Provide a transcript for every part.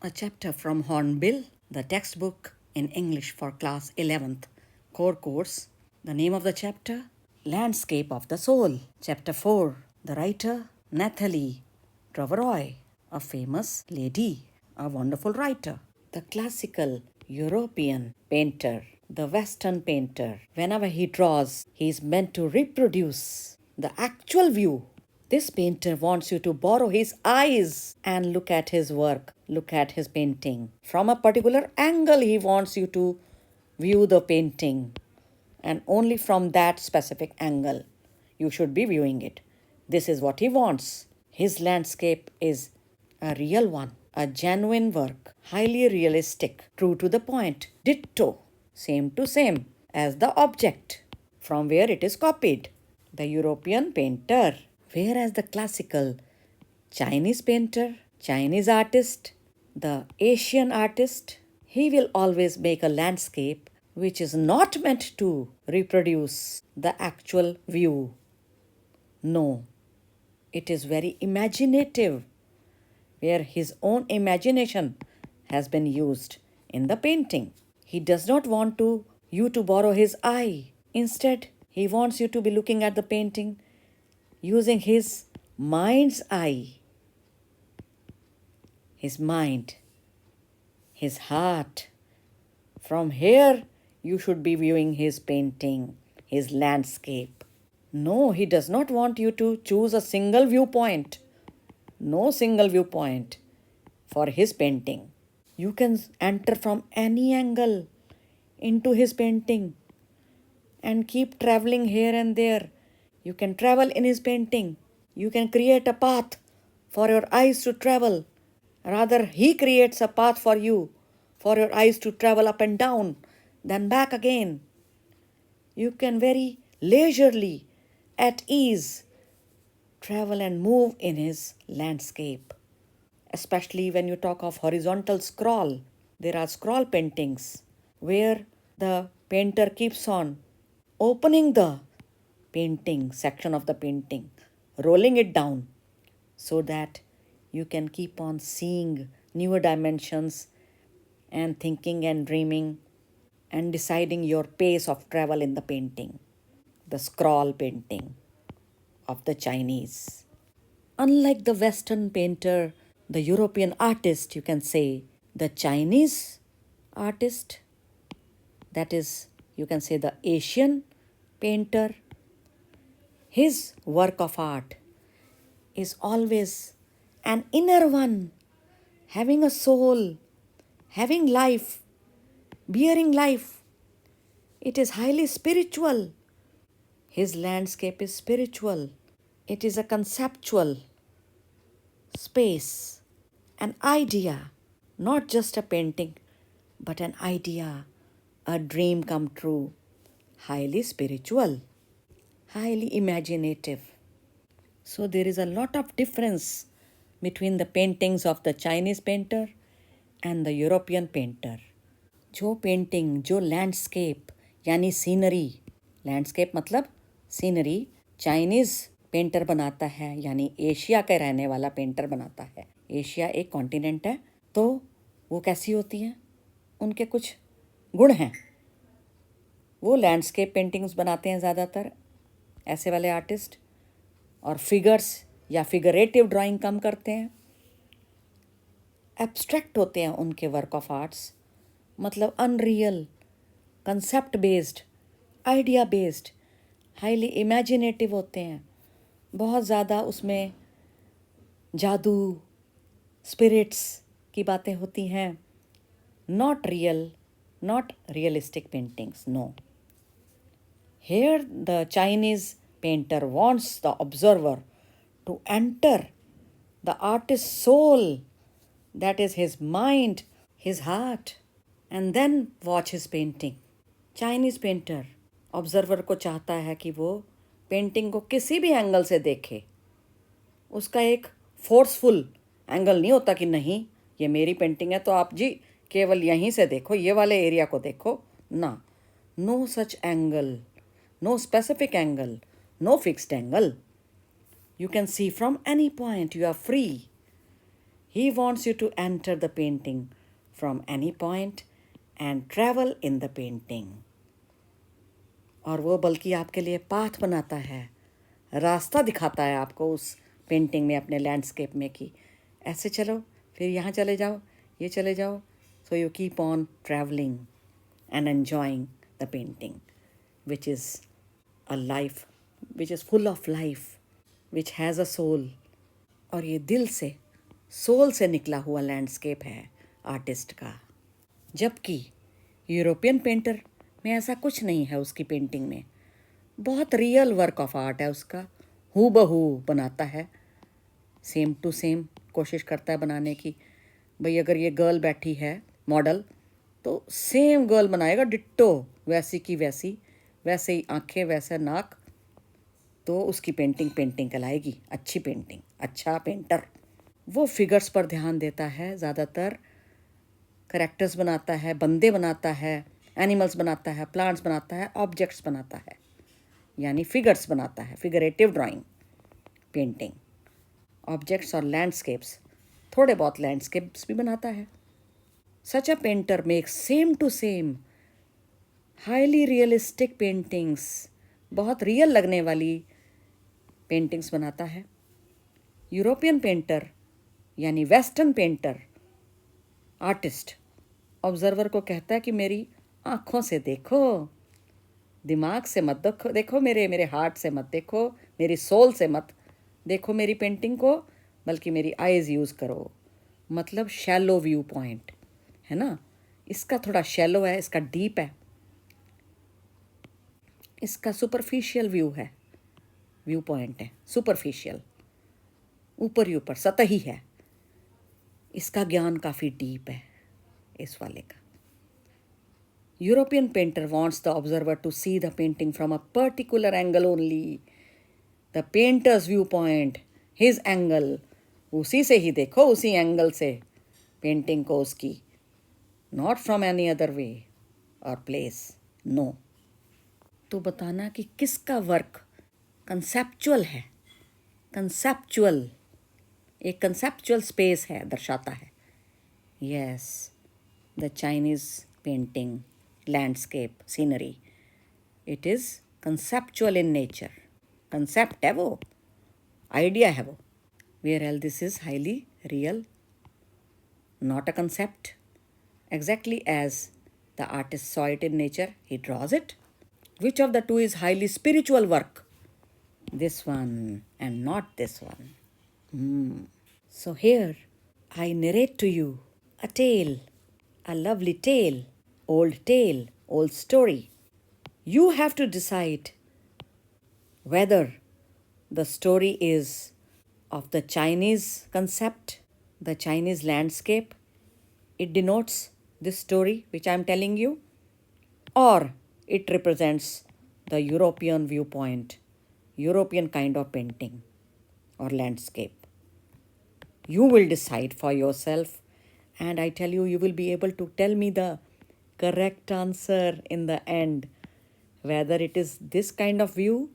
A chapter from Hornbill, the textbook in English for class 11th core course. The name of the chapter, Landscape of the Soul. Chapter 4. The writer, Nathalie Trevorroy, a famous lady, a wonderful writer. The classical European painter, the Western painter, whenever he draws, he is meant to reproduce the actual view. This painter wants you to borrow his eyes and look at his work, look at his painting. From a particular angle, he wants you to view the painting, and only from that specific angle you should be viewing it. This is what he wants. His landscape is a real one, a genuine work, highly realistic, true to the point, ditto, same to same as the object from where it is copied, the European painter. Whereas the classical Chinese painter, Chinese artist, the Asian artist, he will always make a landscape which is not meant to reproduce the actual view. No, it is very imaginative, where his own imagination has been used in the painting. He does not want you to borrow his eye. Instead, he wants you to be looking at the painting using his mind's eye, his mind, his heart. From here, you should be viewing his painting, his landscape. No, he does not want you to choose a single viewpoint. No single viewpoint for his painting. You can enter from any angle into his painting and keep traveling here and there. You can travel in his painting. You can create a path for your eyes to travel. Rather, he creates a path for you, for your eyes to travel up and down, then back again. You can very leisurely, at ease, travel and move in his landscape. Especially when you talk of horizontal scroll, there are scroll paintings where the painter keeps on opening the painting section of the painting, rolling it down so that you can keep on seeing newer dimensions and thinking and dreaming and deciding your pace of travel in the painting, the scroll painting of the Chinese. Unlike the Western painter, the European artist, you can say, the Chinese artist, that is, you can say the Asian painter, his work of art is always an inner one, having a soul, having life, bearing life. It is highly spiritual. His landscape is spiritual. It is a conceptual space, an idea, not just a painting, but an idea, a dream come true, highly spiritual, highly imaginative. So there is a lot of difference between the paintings of the Chinese painter and the European painter. जो painting, जो landscape यानी scenery, landscape मतलब scenery, Chinese painter बनाता है, यानी Asia का रहने वाला पेंटर बनाता है. एशिया एक कॉन्टिनेंट है, तो वो कैसी होती हैं, उनके कुछ गुण हैं. वो लैंडस्केप पेंटिंग्स बनाते हैं ज़्यादातर, ऐसे वाले आर्टिस्ट, और फिगर्स या फिगरेटिव ड्राइंग कम करते हैं. एब्स्ट्रैक्ट होते हैं उनके वर्क ऑफ आर्ट्स, मतलब unreal, concept based, idea based, highly imaginative होते हैं. बहुत ज़्यादा उसमें जादू, स्पिरिट्स की बातें होती हैं. Not real, not realistic paintings, no. Here the Chinese painter wants the observer to enter the artist's soul, that is his mind, his heart, and then watch his painting. Chinese painter observer को चाहता है कि वो painting को किसी भी angle से देखे. उसका एक फोर्सफुल एंगल नहीं होता कि नहीं ये मेरी पेंटिंग है तो आप जी केवल यहीं से देखो, ये वाले एरिया को देखो. ना, no such angle, no specific angle, no fixed angle. You can see from any point, you are free. He wants you to enter the painting from any point and travel in the painting. और वो बल्कि आपके लिए path बनाता है, रास्ता दिखाता है आपको उस पेंटिंग में, अपने लैंडस्केप में, कि ऐसे चलो, फिर यहाँ चले जाओ, ये चले जाओ. So you keep on traveling and enjoying the painting, which is a life, which is full of life, which has a soul. और ये दिल से, सोल से निकला हुआ लैंडस्केप है आर्टिस्ट का. जबकि यूरोपियन पेंटर में ऐसा कुछ नहीं है. उसकी पेंटिंग में बहुत रियल वर्क ऑफ आर्ट है उसका. हूबहू बनाता है, सेम टू सेम कोशिश करता है बनाने की. भाई अगर ये गर्ल बैठी है मॉडल, तो सेम गर्ल बनाएगा, डिट्टो वैसी की वैसी, वैसे ही आंखें, वैसा नाक. तो उसकी पेंटिंग कहलाएगी अच्छी पेंटिंग, अच्छा पेंटर. वो फिगर्स पर ध्यान देता है ज़्यादातर. करेक्टर्स बनाता है, बंदे बनाता है, एनिमल्स बनाता है, प्लांट्स बनाता है, ऑब्जेक्ट्स बनाता है, यानी फिगर्स बनाता है. Figurative drawing painting. ऑब्जेक्ट्स और लैंडस्केप्स, थोड़े बहुत लैंडस्केप्स भी बनाता है. Such a painter makes same to same highly realistic paintings. बहुत रियल लगने वाली पेंटिंग्स बनाता है. यूरोपियन पेंटर यानी वेस्टर्न पेंटर आर्टिस्ट ऑब्जर्वर को कहता है कि मेरी आँखों से देखो, दिमाग से मत देखो, देखो मेरे हार्ट से मत देखो, मेरी सोल से मत देखो मेरी पेंटिंग को, बल्कि मेरी आइज़ यूज़ करो. मतलब शैलो व्यू पॉइंट है ना. इसका थोड़ा शैलो है, इसका डीप है, इसका सुपरफिशियल व्यू है, व्यू पॉइंट है सुपरफिशियल, ऊपर ही ऊपर, सतही है. इसका ज्ञान काफ़ी डीप है इस वाले का. European painter wants the observer to see the painting from a particular angle only. The painter's viewpoint, his angle. उसी से ही देखो, उसी एंगल से पेंटिंग को उसकी. Not from any other way or place. No. तो बताना कि किसका वर्क कंसेप्चुअल है. कंसेप्चुअल, एक कंसेप्चुअल स्पेस है, दर्शाता है. Yes, the Chinese painting landscape scenery, it is conceptual in nature. Concept है वो, आइडिया है वो. Whereas this is highly real, not a concept. Exactly as the artist saw it in nature, he draws it. Which of the two is highly spiritual work? This one and not this one. So here I narrate to you a tale, a lovely tale, old story. You have to decide whether the story is of the Chinese concept, the Chinese landscape. It denotes this story which I am telling you, or it represents the European viewpoint, European kind of painting or landscape. You will decide for yourself, and I tell you, you will be able to tell me the correct answer in the end, whether it is this kind of view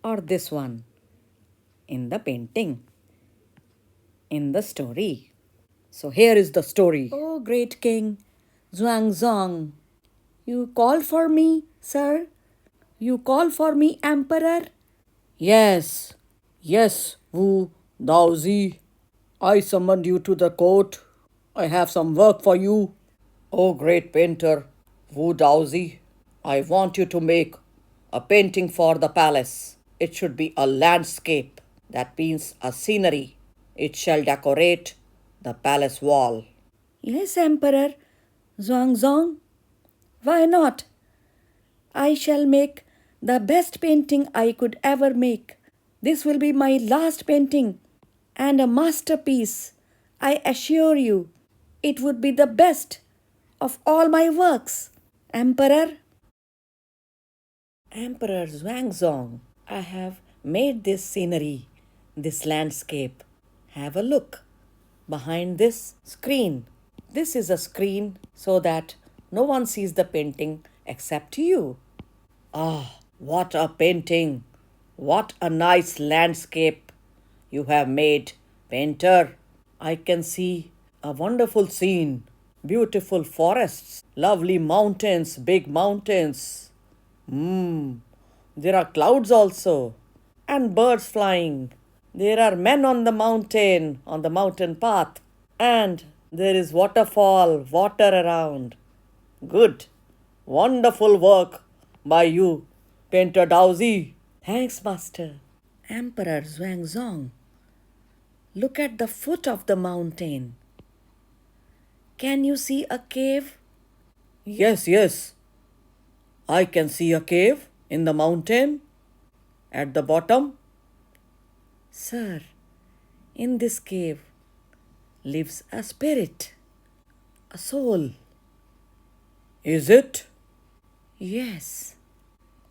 or this one in the painting, in the story. So here is the story. Oh, great king, Xuanzong, you called for me, sir? You called for me, emperor? Yes, Wu Daozi. I summoned you to the court. I have some work for you. Oh, great painter, Wu Daozi, I want you to make a painting for the palace. It should be a landscape. That means a scenery. It shall decorate the palace wall. Yes, Emperor Zhuangzong. Why not? I shall make the best painting I could ever make. This will be my last painting and a masterpiece. I assure you, it would be the best of all my works. Emperor Zhuangzong, I have made this scenery, this landscape. Have a look behind this screen. This is a screen so that no one sees the painting except you. Ah, what a painting! What a nice landscape you have made, painter. I can see a wonderful scene, beautiful forests, lovely mountains, big mountains. There are clouds also, and birds flying. There are men on the mountain path, and there is waterfall, water around. Good, wonderful work by you, Painter Dowsy. Thanks, Master. Emperor Zhuangzong, look at the foot of the mountain. Can you see a cave? Yes, yes. I can see a cave in the mountain at the bottom. Sir, in this cave lives a spirit, a soul. Is it? Yes.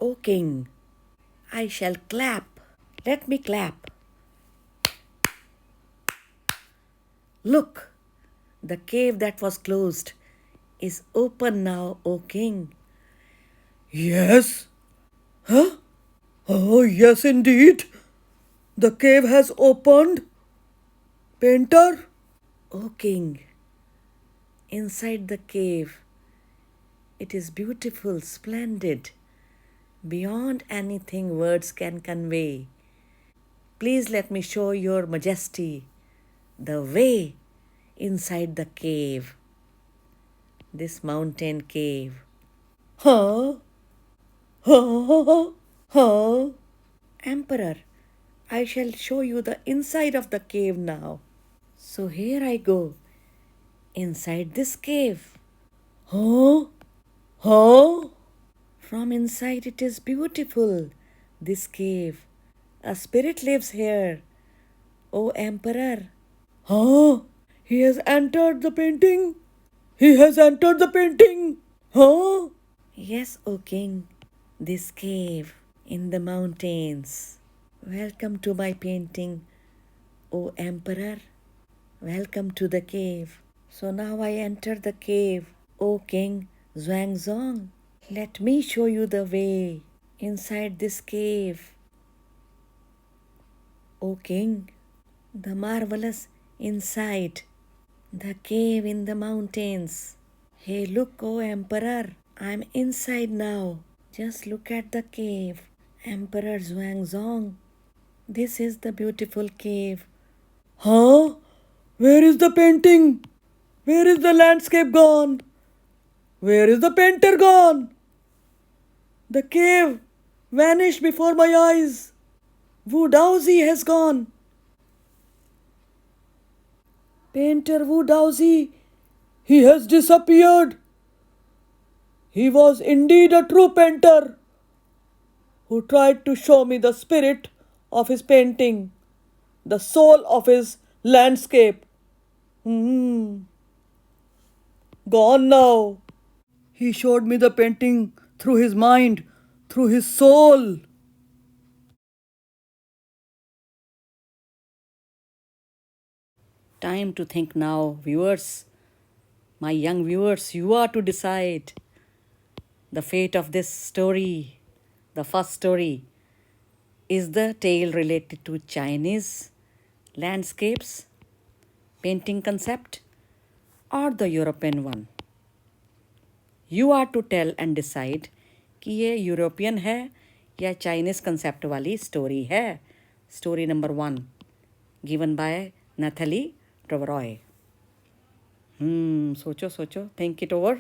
O king, I shall clap. Let me clap. Look, the cave that was closed is open now, O king. Yes? Huh? Oh, yes, indeed. The cave has opened. Painter? O king, inside the cave, it is beautiful, splendid, beyond anything words can convey. Please let me show your majesty the way inside the cave, this mountain cave. Huh? Huh? Huh? Emperor, I shall show you the inside of the cave now. So here I go, inside this cave. Huh? Huh? From inside it is beautiful, this cave. A spirit lives here, O Emperor. Huh? He has entered the painting? He has entered the painting? Huh? Yes, O King. This cave in the mountains. Welcome to my painting, O Emperor. Welcome to the cave. So now I enter the cave, O King Zhuangzong. Let me show you the way inside this cave. O King, the marvelous inside, the cave in the mountains. Hey, look, O Emperor, I'm inside now. Just look at the cave, Emperor Zhuangzong. This is the beautiful cave. Huh? Where is the painting? Where is the landscape gone? Where is the painter gone? The cave vanished before my eyes. Wu Daozi has gone. Painter Wu Daozi, he has disappeared. He was indeed a true painter who tried to show me the spirit of his painting, the soul of his landscape. Gone now. He showed me the painting through his mind, through his soul. Time to think now, viewers. My young viewers, you are to decide the fate of this story. The first story. Is the tale related to Chinese landscapes, painting concept, or the European one? You are to tell and decide कि ये European है या Chinese concept वाली story है. Story number 1 given by Nathalie ट्रेवरॉय. सोचो सोचो, think it over.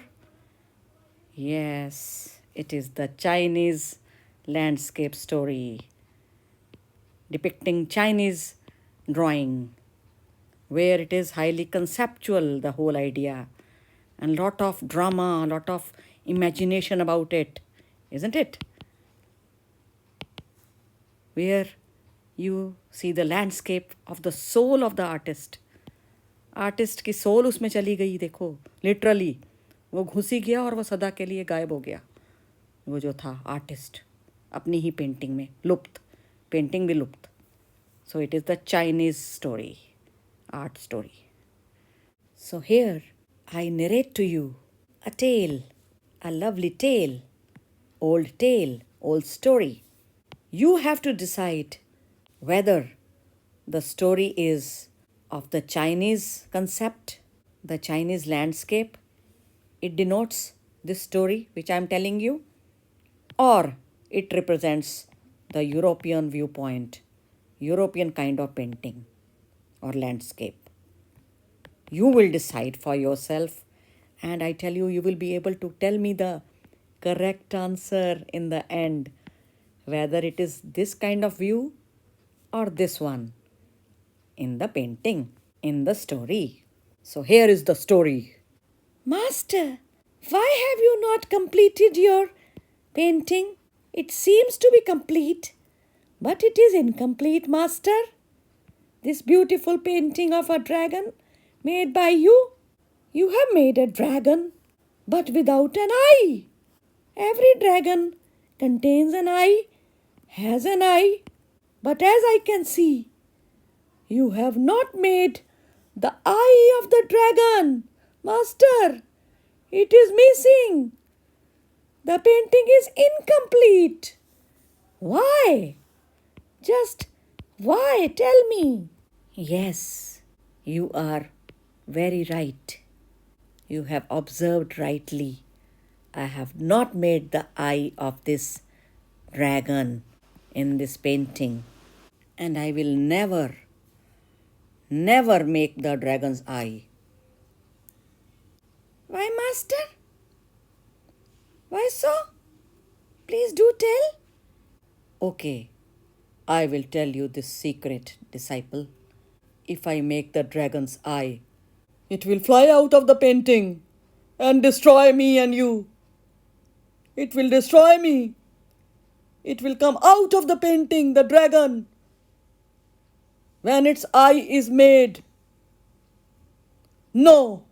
Yes, it is the Chinese landscape story depicting Chinese drawing, where it is highly conceptual, the whole idea, and lot of drama, lot of imagination about it, isn't it? Where you see the landscape of the soul of the artist. Artist की soul उसमें चली गई, देखो literally वो घुसी गया और वो सदा के लिए गायब हो गया. वो जो था आर्टिस्ट अपनी ही पेंटिंग में लुप्त, पेंटिंग भी लुप्त. So it is the Chinese story, art story. So here I narrate to you a tale, a lovely tale, old story. You have to decide whether the story is of the Chinese concept, the Chinese landscape, it denotes this story which I am telling you, or it represents the European viewpoint, European kind of painting or landscape. You will decide for yourself, and I tell you, you will be able to tell me the correct answer in the end, whether it is this kind of view or this one in the painting, in the story. So here is the story. Master, why have you not completed your painting? It seems to be complete, but it is incomplete, Master. This beautiful painting of a dragon made by you. You have made a dragon, but without an eye. Every dragon contains an eye, has an eye, but as I can see, you have not made the eye of the dragon. Master, it is missing. The painting is incomplete. Why? Just why? Tell me. Yes, you are very right. You have observed rightly. I have not made the eye of this dragon in this painting, and I will never make the dragon's eye. Why, Master? Why so? Please do tell. Okay, I will tell you this secret, disciple. If I make the dragon's eye, it will fly out of the painting and destroy me and you. It will destroy me. It will come out of the painting, the dragon, when its eye is made. No,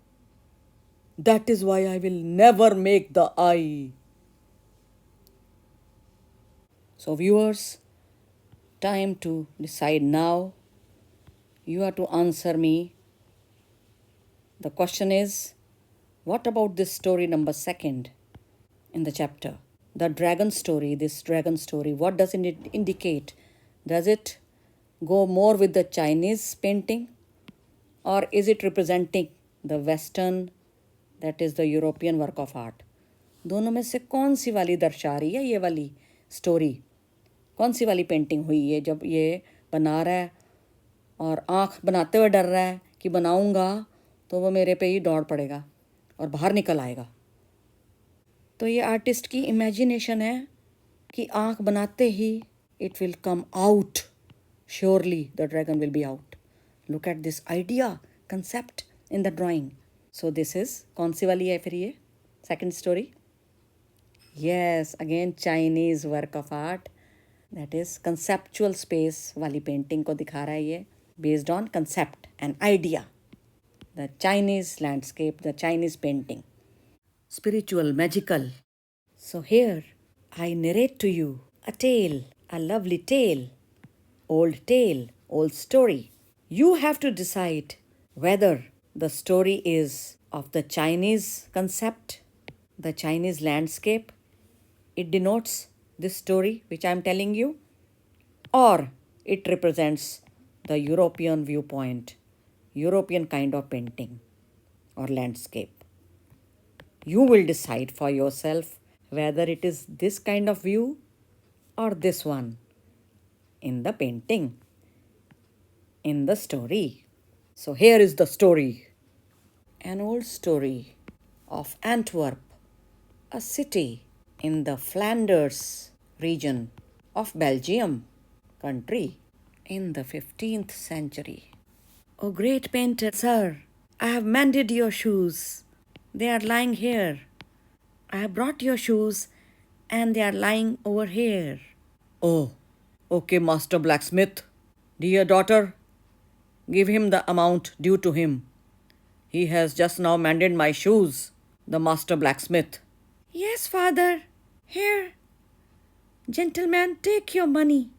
that is why I will never make the eye. So viewers, time to decide now. You have to answer me. The question is, what about this story number 2 in the chapter? The dragon story, this dragon story, what does it indicate? Does it go more with the Chinese painting, or is it representing the Western, that is the European work of art? दोनों में से कौन सी वाली दर्शा रही है ये वाली स्टोरी? कौन सी वाली पेंटिंग हुई है जब ये बना रहा है और आँख बनाते हुए डर रहा है कि बनाऊंगा तो वो मेरे पे ही दौड़ पड़ेगा और बाहर निकल आएगा? तो ये आर्टिस्ट की इमेजिनेशन है कि आँख बनाते ही it will come out. Surely the dragon will be out. Look at this idea, concept in the drawing. So this is कौन सी वाली है फिर ये second story? Yes, again Chinese work of art. That is conceptual space वाली painting को दिखा रहा है ये, based on concept and idea. The Chinese landscape, the Chinese painting. Spiritual, magical. So here I narrate to you a tale, a lovely tale. Old story. You have to decide whether the story is of the Chinese concept, the Chinese landscape, it denotes this story which I am telling you, or it represents the European viewpoint, European kind of painting or landscape. You will decide for yourself whether it is this kind of view or this one in the painting, in the story. So here is the story. An old story of Antwerp, a city in the Flanders region of Belgium country in the 15th century. O great painter, sir, I have mended your shoes. They are lying here. I have brought your shoes and they are lying over here. Oh, okay, Master Blacksmith. Dear daughter, give him the amount due to him. He has just now mended my shoes, the Master Blacksmith. Yes, father. Here. Gentleman, take your money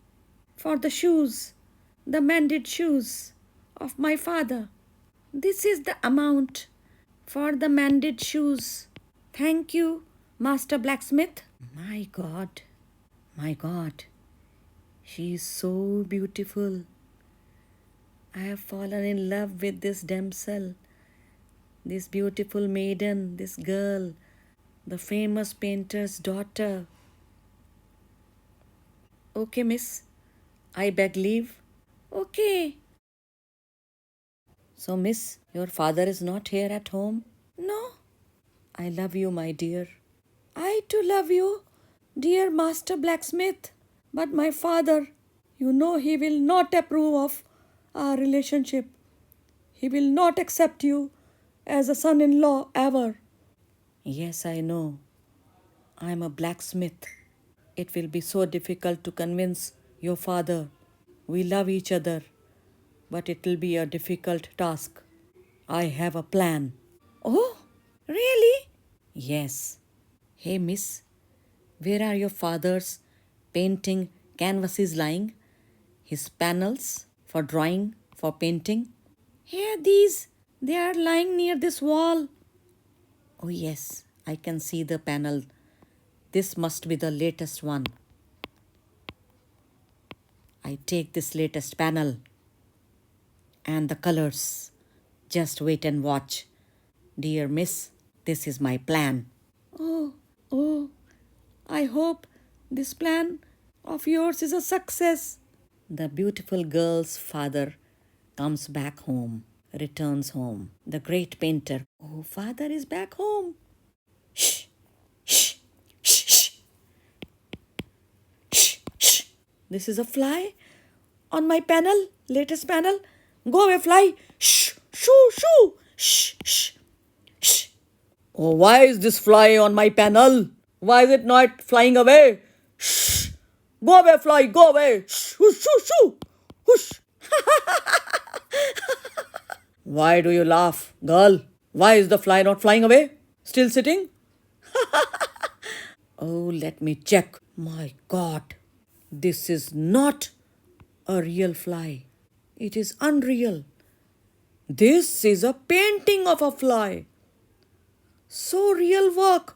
for the shoes, the mended shoes of my father. This is the amount for the mended shoes. Thank you, Master Blacksmith. My God, my God. She is so beautiful. I have fallen in love with this damsel, this beautiful maiden, this girl, the famous painter's daughter. Okay, miss, I beg leave. Okay. So, miss, your father is not here at home? No. I love you, my dear. I too love you, dear Master Blacksmith. But my father, you know, he will not approve of our relationship. He will not accept you as a son in law ever. Yes, I know. I am a blacksmith. It will be so difficult to convince your father. We love each other, but it will be a difficult task. I have a plan. Oh, really? Yes. Hey, miss, where are your father's painting canvases lying? His panels for drawing, for painting? Here, these. They are lying near this wall. Oh, yes, I can see the panel. This must be the latest one. I take this latest panel and the colors. Just wait and watch. Dear miss, this is my plan. Oh, I hope this plan of yours is a success. The beautiful girl's father comes back home, returns home. The great painter. Oh, father is back home. Shh, shh, shh, shh, shh, shh. This is a fly on my panel, latest panel. Go away, fly. Shh, shoo, shoo. Shh, shh, shh. Oh, why is this fly on my panel? Why is it not flying away? Shh. Go away, fly. Go away. Shh, shoo, shoo, shoo. Whoosh. Why do you laugh, girl? Why is the fly not flying away? Still sitting? Oh, let me check. My God, this is not a real fly. It is unreal. This is a painting of a fly. So real work.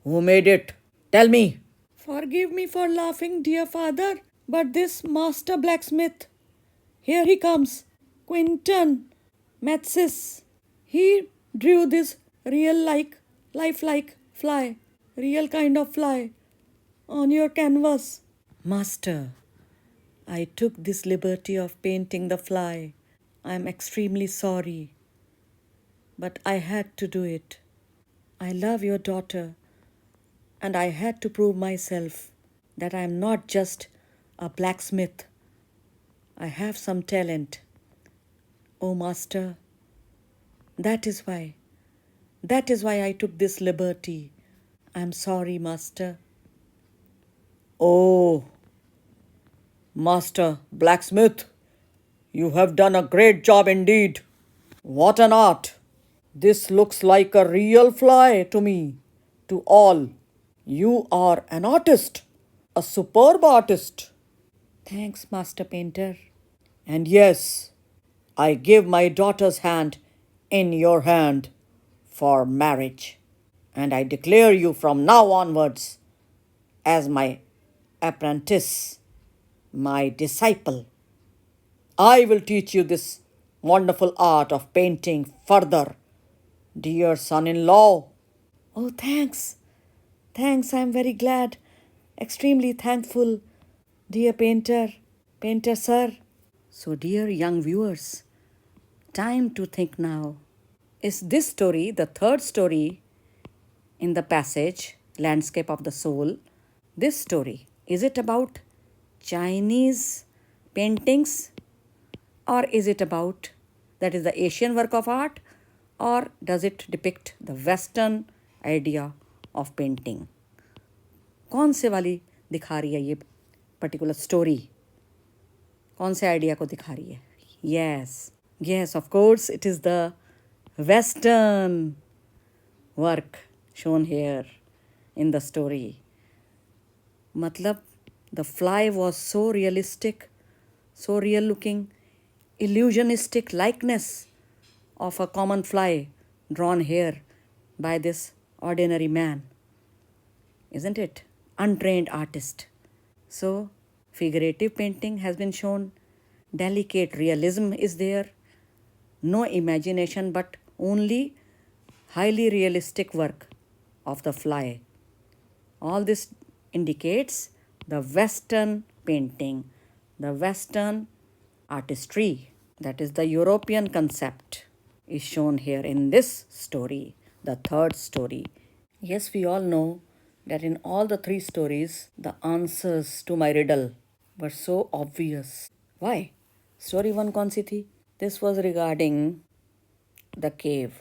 Who made it? Tell me. Forgive me for laughing, dear father, but this master blacksmith, here he comes, Quinton Matsis. He drew this real lifelike fly, real kind of fly on your canvas. Master, I took this liberty of painting the fly. I am extremely sorry, but I had to do it. I love your daughter, and I had to prove myself that I am not just a blacksmith. I have some talent. Oh, master, that is why. That is why I took this liberty. I am sorry, master. Oh, master blacksmith, you have done a great job indeed. What an art! This looks like a real fly to me, to all. You are an artist, a superb artist. Thanks, Master Painter. And yes, I give my daughter's hand in your hand for marriage. And I declare you from now onwards as my apprentice, my disciple. I will teach you this wonderful art of painting further, dear son in law. Oh, thanks. Thanks, I am very glad. Extremely thankful, dear painter sir. So, dear young viewers, time to think now. Is this story the third story in the passage, Landscape of the Soul? This story, is it about Chinese paintings, or is it about, that is the Asian work of art, or does it depict the Western idea of painting? कौन से वाली दिखा रही है ये particular story? कौन से idea को दिखा रही है? Yes, of course, it is the Western work shown here in the story. मतलब the fly was so realistic, so real looking, illusionistic likeness of a common fly drawn here by this ordinary man. Isn't it? Untrained artist. So, figurative painting has been shown Delicate realism is there. No imagination, but only highly realistic work of the fly. All this indicates the Western painting, the Western artistry. That is the European concept is shown here in this story, the third story. Yes, we all know that in all the three stories, the answers to my riddle were so obvious. Why? Story one कौन सी थी? This was regarding the cave.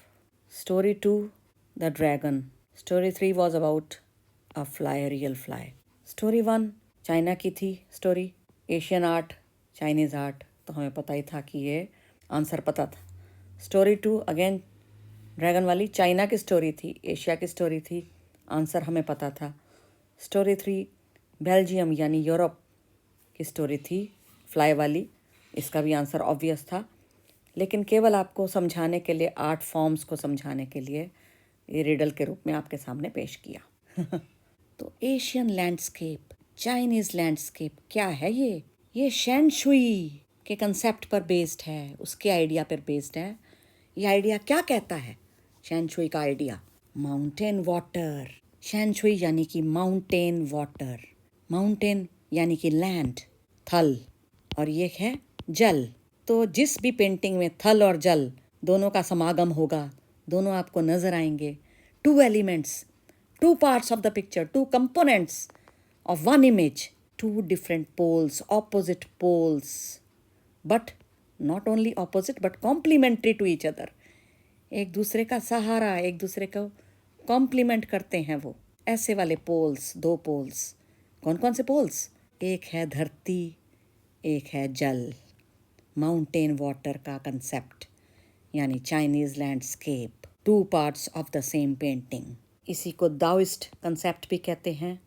Story 2, the dragon. Story 3 was about a fly, a real fly. Story 1, China की थी story. Asian art, Chinese art, तो हमें पता ही था कि ये आंसर पता था. स्टोरी 2 अगेन ड्रैगन वाली, चाइना की स्टोरी थी, एशिया की स्टोरी थी, आंसर हमें पता था. स्टोरी 3 बेल्जियम यानी यूरोप की स्टोरी थी, फ्लाई वाली, इसका भी आंसर ऑब्वियस था. लेकिन केवल आपको समझाने के लिए, आर्ट फॉर्म्स को समझाने के लिए ये रिडल के रूप में आपके सामने पेश किया. तो एशियन लैंडस्केप, चाइनीज़ लैंडस्केप क्या है ये शेन शुई के कंसेप्ट पर बेस्ड है, उसके आइडिया पर बेस्ड है. ये आइडिया क्या कहता है? शेन शुई का idea, mountain water. Shane Shuey यानी कि माउंटेन वाटर, माउंटेन यानी कि लैंड, थल, और ये है जल. तो जिस भी पेंटिंग में थल और जल दोनों का समागम होगा, दोनों आपको नजर आएंगे. Two elements, two parts of the picture, two components of one image, two different poles, opposite poles, but not only opposite but complementary to each other. एक दूसरे का सहारा, एक दूसरे को कॉम्प्लीमेंट करते हैं वो, ऐसे वाले पोल्स, दो पोल्स. कौन कौन से पोल्स? एक है धरती, एक है जल. माउंटेन वाटर का कंसेप्ट यानी Chinese landscape, two parts of the same painting. इसी को दाओइस्ट कंसेप्ट भी कहते हैं,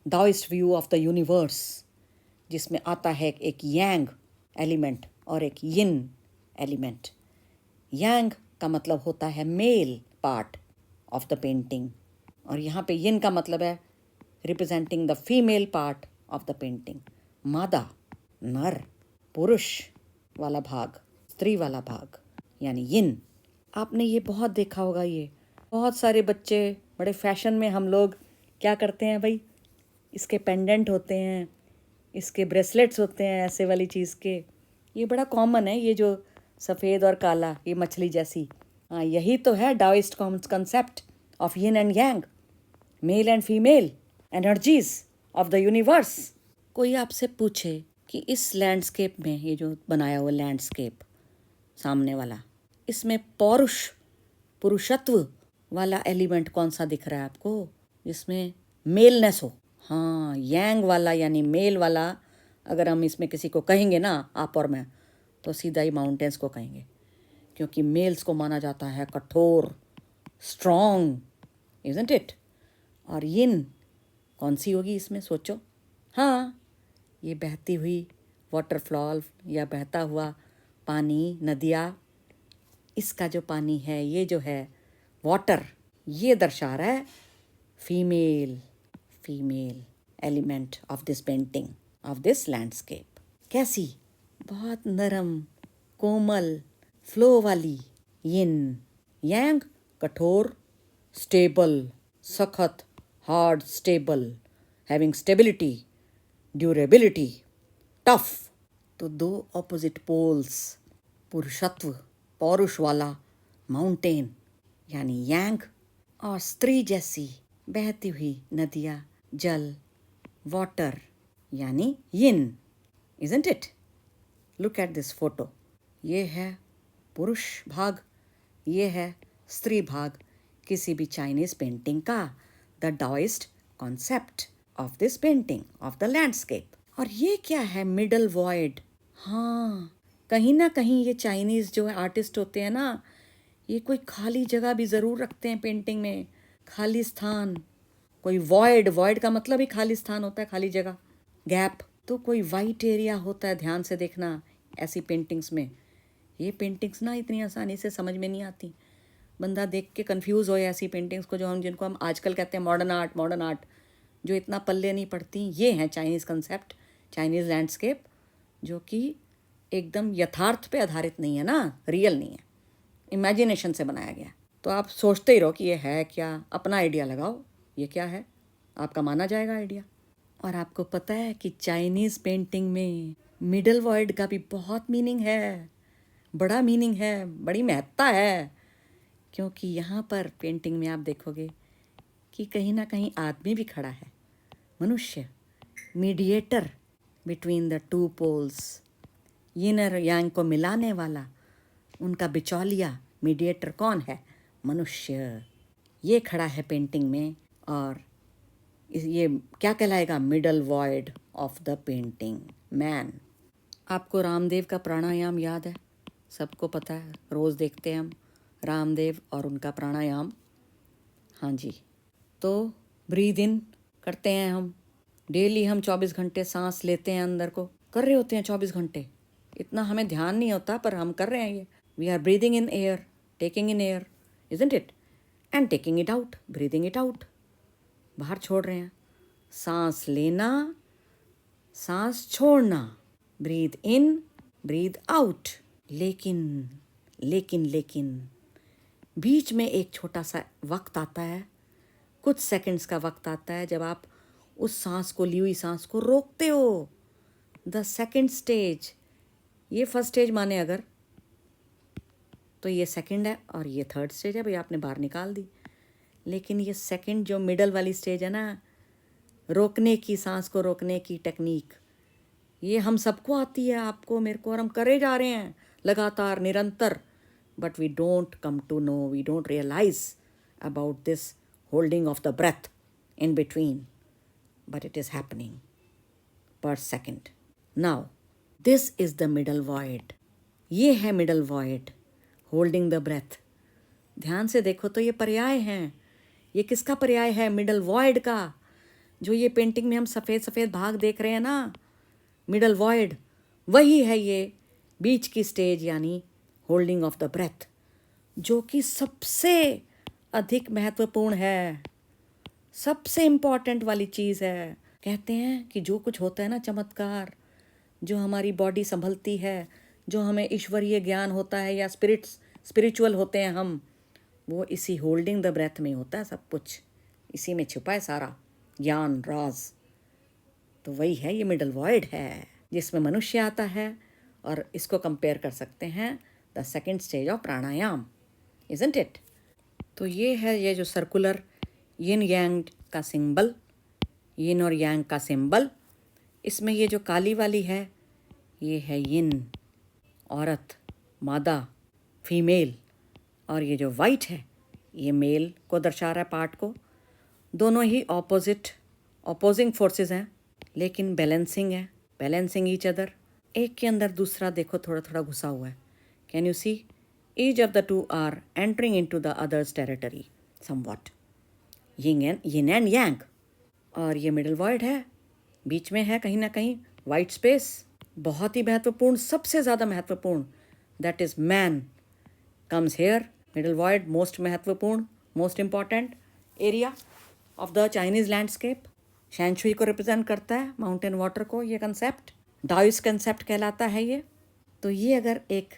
दाओइस्ट व्यू ऑफ द यूनिवर्स, जिसमें आता है एक यांग एलिमेंट और एक यिन एलिमेंट. यांग का मतलब होता है male part of the painting, और यहाँ पे यिन का मतलब है representing the female part of the painting. मादा, नर, पुरुष वाला भाग, स्त्री वाला भाग यानी यिन. आपने ये बहुत देखा होगा, ये बहुत सारे बच्चे बड़े फैशन में, हम लोग क्या करते हैं भाई, इसके पेंडेंट होते हैं, इसके ब्रेसलेट्स होते हैं ऐसे वाली चीज़ के. ये बड़ा कॉमन है, ये जो सफ़ेद और काला, ये मछली जैसी. हाँ, यही तो है Daoist concept of yin and yang, male and female energies of the universe. कोई आपसे पूछे कि इस लैंडस्केप में, ये जो बनाया हुआ लैंडस्केप सामने वाला, इसमें पुरुषत्व वाला एलिमेंट कौन सा दिख रहा है आपको, जिसमें मेलनेस हो? हाँ, यांग वाला यानी मेल वाला. अगर हम इसमें किसी को कहेंगे ना, आप और मैं, तो सीधा ही माउंटेन्स को कहेंगे, क्योंकि मेल्स को माना जाता है कठोर, स्ट्रॉन्ग, इज़न्ट इट? और यिन कौन सी होगी इसमें, सोचो. हाँ, ये बहती हुई वाटरफॉल या बहता हुआ पानी, नदियाँ, इसका जो पानी है, ये जो है वाटर, ये दर्शा रहा है female element of this painting, of this landscape. कैसी? बहुत नरम, कोमल, फ्लो वाली यिन. यांग कठोर, स्टेबल, सख्त, hard, stable, having stability, durability, tough. तो दो ऑपोजिट पोल्स, पुरुषत्व, पौरुष वाला माउंटेन यानी यांग, और स्त्री जैसी बहती हुई नदियाँ, जल, वाटर यानी yin. Isn't it? Look at this photo. ये है पुरुष भाग, ये है स्त्री भाग किसी भी चाइनीज़ पेंटिंग का, the Daoist concept of this painting of the landscape. और ये क्या है? Middle void. हाँ, कहीं ना कहीं ये चाइनीज़ जो आर्टिस्ट होते हैं ना, ये कोई खाली जगह भी ज़रूर रखते हैं पेंटिंग में, खाली स्थान. कोई वॉइड का मतलब ही खाली स्थान होता है, खाली जगह, गैप. तो कोई वाइट एरिया होता है, ध्यान से देखना ऐसी पेंटिंग्स में. ये पेंटिंग्स ना इतनी आसानी से समझ में नहीं आती, बंदा देख के कंफ्यूज हो ऐसी पेंटिंग्स को, जिनको हम आजकल कहते हैं मॉडर्न आर्ट, जो इतना पल्ले नहीं पड़ती. ये हैं चाइनीज़ कंसेप्ट, चाइनीज़ लैंडस्केप, जो कि एकदम यथार्थ पे आधारित नहीं है ना, रियल नहीं है, इमेजिनेशन से बनाया गया। तो आप सोचते ही रहो कि ये है क्या, अपना आइडिया लगाओ, ये क्या है, आपका माना जाएगा आइडिया। और आपको पता है कि चाइनीज़ पेंटिंग में मिडल वर्ड का भी बहुत मीनिंग है, बड़ा मीनिंग है, बड़ी महत्ता है। क्योंकि यहाँ पर पेंटिंग में आप देखोगे कि कहीं ना कहीं आदमी भी खड़ा है, मनुष्य, mediator between the two poles, yin और यांग को मिलाने वाला, उनका बिचौलिया, मीडिएटर कौन है? मनुष्य। ये खड़ा है पेंटिंग में। और ये क्या कहलाएगा? Middle void of the painting, man. आपको रामदेव का प्राणायाम याद है? सबको पता है, रोज़ देखते हैं हम रामदेव और उनका प्राणायाम। हाँ जी। तो ब्रीद इन करते हैं हम डेली, हम 24 घंटे सांस लेते हैं, अंदर को कर रहे होते हैं 24 घंटे। इतना हमें ध्यान नहीं होता पर हम कर रहे हैं ये। We are breathing in air, taking in air, isn't it, and taking it out, breathing it out, बाहर छोड़ रहे हैं। सांस लेना, सांस छोड़ना, ब्रीद इन, ब्रीद आउट। लेकिन लेकिन लेकिन बीच में एक छोटा सा वक्त आता है, कुछ सेकंड्स का वक्त आता है, जब आप उस सांस को, ली हुई सांस को रोकते हो। द सेकंड स्टेज, ये फर्स्ट स्टेज माने अगर, तो ये सेकंड है और ये थर्ड स्टेज है, भाई आपने बाहर निकाल दी। लेकिन ये सेकंड जो मिडल वाली स्टेज है ना, रोकने की, सांस को रोकने की टेक्निक, ये हम सबको आती है, आपको, मेरे को, और हम करे जा रहे हैं लगातार, निरंतर। But we don't come to know, we don't realise about this holding of the breath in between, but it is happening per second. Now this is the middle void, ये है middle void, holding the breath. ध्यान से देखो तो ये पर्याय हैं। ये किसका पर्याय है? मिडल वॉइड का। जो ये पेंटिंग में हम सफ़ेद सफ़ेद भाग देख रहे हैं ना, मिडल वॉइड, वही है ये बीच की स्टेज, यानी होल्डिंग ऑफ द ब्रेथ, जो कि सबसे अधिक महत्वपूर्ण है, सबसे इम्पॉर्टेंट वाली चीज़ है। कहते हैं कि जो कुछ होता है ना, चमत्कार, जो हमारी बॉडी संभलती है, जो हमें ईश्वरीय ज्ञान होता है या स्पिरिचुअल होते हैं हम, वो इसी होल्डिंग द ब्रेथ में होता है। सब कुछ इसी में छुपा है, सारा ज्ञान, राज। तो वही है, ये मिडल वॉइड है, जिसमें मनुष्य आता है। और इसको कंपेयर कर सकते हैं the second stage of pranayama, isn't it? तो ये है, ये जो सर्कुलर यिन यांग का सिंबल, यिन और यांग का सिंबल, इसमें ये जो काली वाली है, ये है यिन, औरत, मादा, फीमेल। और ये जो वाइट है, ये मेल को दर्शा रहा है, पार्ट को। दोनों ही ऑपोजिंग फोर्सेस हैं, लेकिन बैलेंसिंग है, बैलेंसिंग ईच अदर। एक के अंदर दूसरा देखो थोड़ा थोड़ा घुसा हुआ है। Can you see? Each of the two are entering into the others territory somewhat, yin and yang. और ये मिडल वॉइड है, बीच में है कहीं ना कहीं वाइट स्पेस, बहुत ही महत्वपूर्ण, सबसे ज़्यादा महत्वपूर्ण, that is man comes here. Middle void most महत्वपूर्ण, most important area of the Chinese landscape, shanshui को रिप्रेजेंट करता है, माउंटेन वाटर को। ये कंसेप्ट डाओइस्ट कंसेप्ट कहलाता है ये। तो ये अगर एक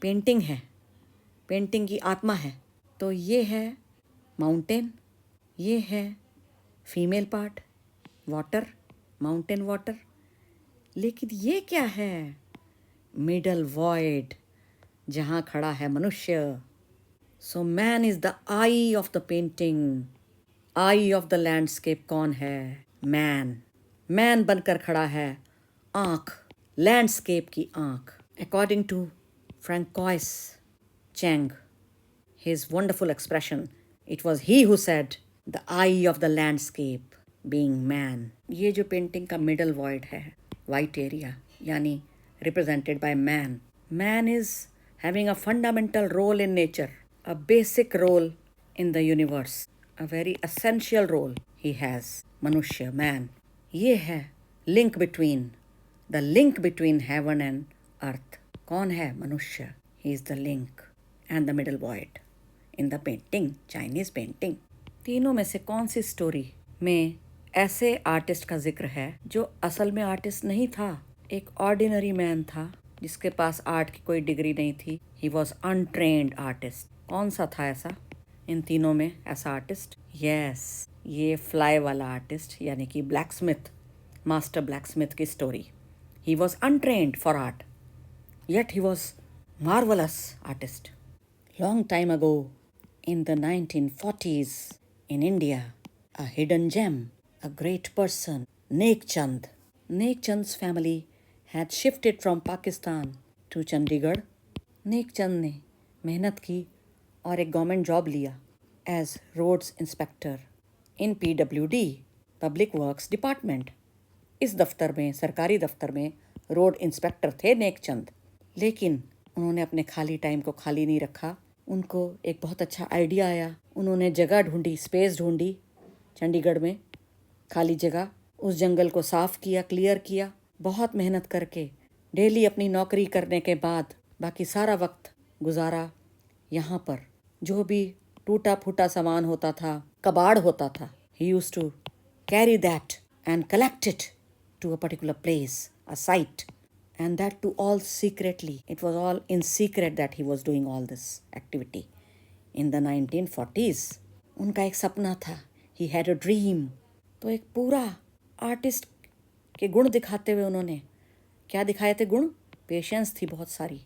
पेंटिंग है, पेंटिंग की आत्मा है, तो ये है माउंटेन, ये है female part, water, mountain water. लेकिन ये क्या है? मिडल वॉइड, जहाँ खड़ा है मनुष्य। So man is the I of the painting, I of the landscape कौन है? मैन। मैन बनकर खड़ा है, आँख, लैंडस्केप की आँख। According to Francois Cheng, his wonderful expression, it was he who said the eye of the landscape being man. ये जो पेंटिंग का मिडल वॉइड है, वाइट एरिया, यानी represented by man. Man is having a fundamental role in nature, a basic role in the universe, a very essential role he has. मनुष्य, man, ये है link between heaven and earth. कौन है? मनुष्य. He is the link and the middle void in the painting, Chinese painting. तीनों में से कौन सी स्टोरी में ऐसे आर्टिस्ट का जिक्र है जो असल में आर्टिस्ट नहीं था, एक ऑर्डिनरी मैन था, जिसके पास आर्ट की कोई डिग्री नहीं थी। He was untrained artist. कौन सा था ऐसा इन तीनों में ऐसा आर्टिस्ट? यस, ये फ्लाई वाला आर्टिस्ट, यानी कि ब्लैकस्मिथ, मास्टर ब्लैकस्मिथ की story. He was untrained for art, yet he was marvelous artist. Long time ago, in the 1940s, in India, a hidden gem, a great person, Nek Chand. Nek Chand's family had shifted from Pakistan to Chandigarh. Nek Chand ने मेहनत की और एक government job लिया as roads inspector इन PWD, public works department. इस दफ्तर में, सरकारी दफ्तर में रोड इंस्पेक्टर थे नेक चंद। लेकिन उन्होंने अपने खाली टाइम को खाली नहीं रखा। उनको एक बहुत अच्छा आइडिया आया। उन्होंने जगह ढूंढी, स्पेस ढूंढी चंडीगढ़ में, खाली जगह। उस जंगल को साफ किया, क्लियर किया, बहुत मेहनत करके। डेली अपनी नौकरी करने के बाद बाकी सारा वक्त गुजारा यहाँ पर। जो भी टूटा फूटा सामान होता था, कबाड़ होता था, he used to carry that and collect it to a particular place, a site, and that too all secretly. It was all in secret that he was doing all this activity in the 1940s. उनका एक सपना था, he had a dream. तो एक पूरा artist के गुण दिखाते हुए उन्होंने क्या दिखाए थे गुण? पेशेंस थी बहुत सारी,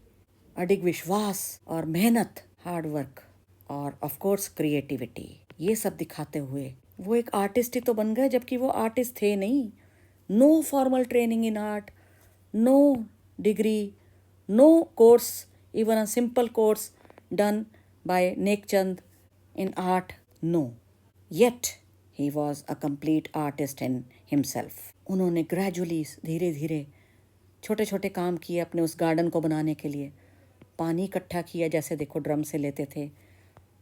अडिग विश्वास और मेहनत, हार्ड वर्क, और ऑफ कोर्स क्रिएटिविटी। ये सब दिखाते हुए वो एक आर्टिस्ट ही तो बन गए, जबकि वो आर्टिस्ट थे नहीं। No formal training in art, no degree, no course, even a simple course done by Nek Chand in art, no. Yet he was a complete artist in himself. उन्होंने ग्रेजुअली, धीरे धीरे छोटे छोटे काम किए अपने उस गार्डन को बनाने के लिए। पानी इकट्ठा किया, जैसे देखो ड्रम से लेते थे,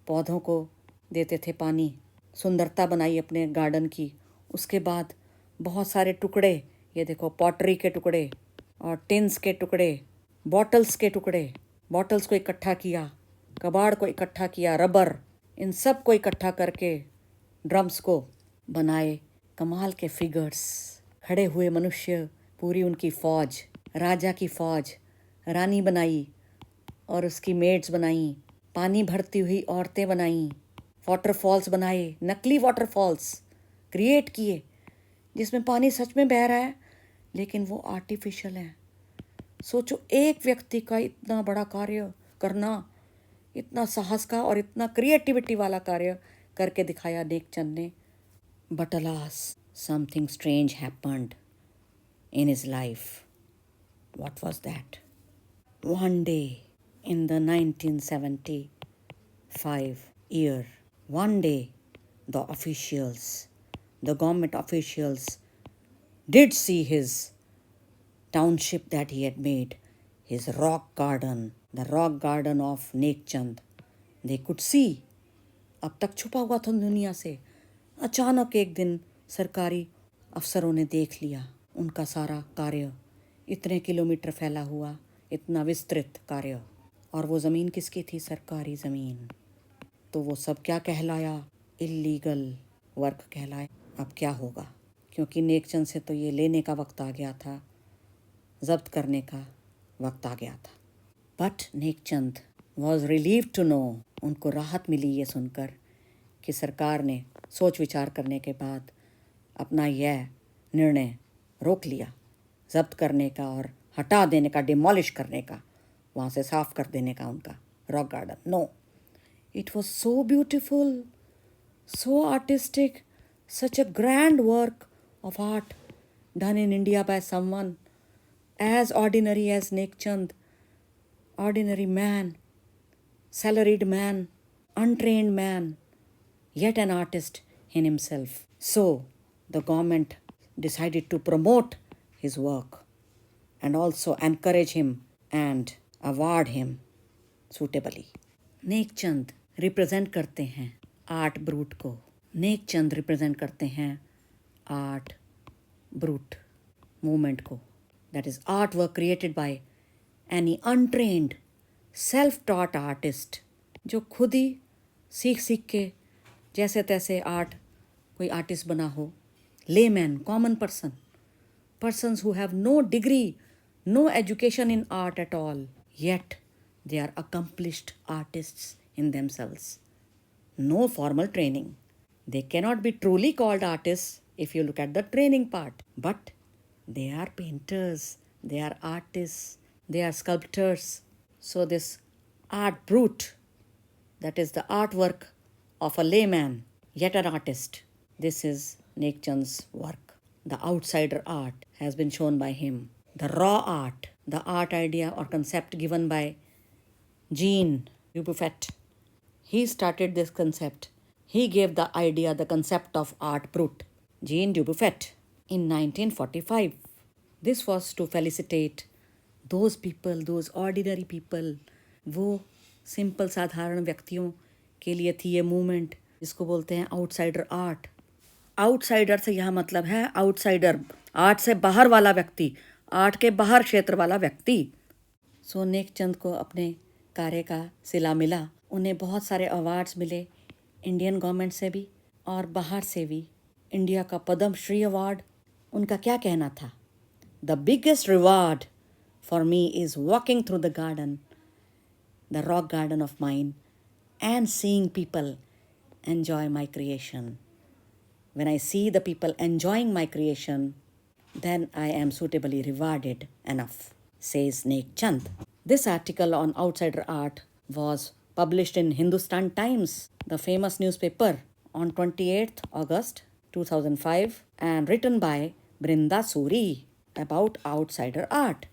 पौधों को देते थे पानी, सुंदरता बनाई अपने गार्डन की। उसके बाद बहुत सारे टुकड़े, ये देखो पॉटरी के टुकड़े और टिन्स के टुकड़े, बॉटल्स के टुकड़े, बॉटल्स को इकट्ठा किया, कबाड़ को इकट्ठा किया, रबर, इन सब को इकट्ठा करके ड्रम्स को बनाए। कमाल के फिगर्स, खड़े हुए मनुष्य, पूरी उनकी फौज, राजा की फौज, रानी बनाई और उसकी मेड्स बनाई, पानी भरती हुई औरतें बनाई, वाटरफॉल्स बनाए, नकली वाटरफॉल्स क्रिएट किए जिसमें पानी सच में बह रहा है लेकिन वो आर्टिफिशियल है। सोचो, एक व्यक्ति का इतना बड़ा कार्य करना, इतना साहस का और इतना क्रिएटिविटी वाला कार्य करके दिखाया नेक चंद ने। But alas, something strange happened in his life. What was that? One day in the 1975 year, one day the officials, the government officials did see his township that he had made, his rock garden, the rock garden of Nek Chand. They could see. अब तक छुपा हुआ था दुनिया से। अचानक एक दिन सरकारी अफसरों ने देख लिया उनका सारा कार्य, इतने किलोमीटर फैला हुआ, इतना विस्तृत कार्य। और वो ज़मीन किसकी थी? सरकारी ज़मीन। तो वो सब क्या कहलाया? इल्लीगल वर्क कहलाए। अब क्या होगा? क्योंकि नेकचंद से तो ये लेने का वक्त आ गया था, जब्त करने का वक्त आ गया था। But Nekchand was relieve to know, उनको राहत मिली ये सुनकर कि सरकार ने सोच विचार करने के बाद अपना यह निर्णय रोक लिया, जब्त करने का और हटा देने का, डिमोलिश करने का, वहाँ से साफ कर देने का उनका rock garden. No, it was so beautiful, so artistic, such a grand work of art done in India by someone as ordinary as Nek Chand, ordinary man, salaried man, untrained man, yet an artist in himself. So the government decided to promote his work and also encourage him and award him suitably. Neck Chand represent करते हैं art brute को। नेक चंद represent करते हैं art brute movement को। That is artwork created by any untrained, self-taught artist, जो खुद ही सीख सीख के जैसे तैसे आर्ट, कोई आर्टिस्ट बना हो। Layman, common person, persons who have no degree, no education in art at all, yet they are accomplished artists in themselves. No formal training. They cannot be truly called artists if you look at the training part, but they are painters, they are artists, they are sculptors. So, this art brute, that is the artwork of a layman, yet an artist. This is Nek Chand's work. The outsider art has been shown by him. The raw art, the art idea or concept given by Jean Dubuffet. He started this concept. He gave the idea, the concept of art brute, Jean Dubuffet, in 1945. This was to felicitate those people, those ordinary people, वो simple साधारण व्यक्तियों के लिए थी ये movement जिसको बोलते हैं आउटसाइडर आर्ट। आउटसाइडर से यह मतलब है आउटसाइडर, आर्ट से बाहर वाला व्यक्ति, आर्ट के बाहर क्षेत्र वाला व्यक्ति। सो नेक चंद को अपने कार्य का सिला मिला। उन्हें बहुत सारे अवार्ड्स मिले, इंडियन गवर्नमेंट से भी और बाहर से भी। इंडिया का पद्म श्री अवार्ड। उनका क्या कहना था? The biggest reward for me is walking through the garden, the rock garden of mine, and seeing people enjoy my creation. When I see the people enjoying my creation, then I am suitably rewarded enough, says Nek Chand. This article on outsider art was published in Hindustan Times, the famous newspaper, on 28th August 2005 and written by Brinda Suri about outsider art.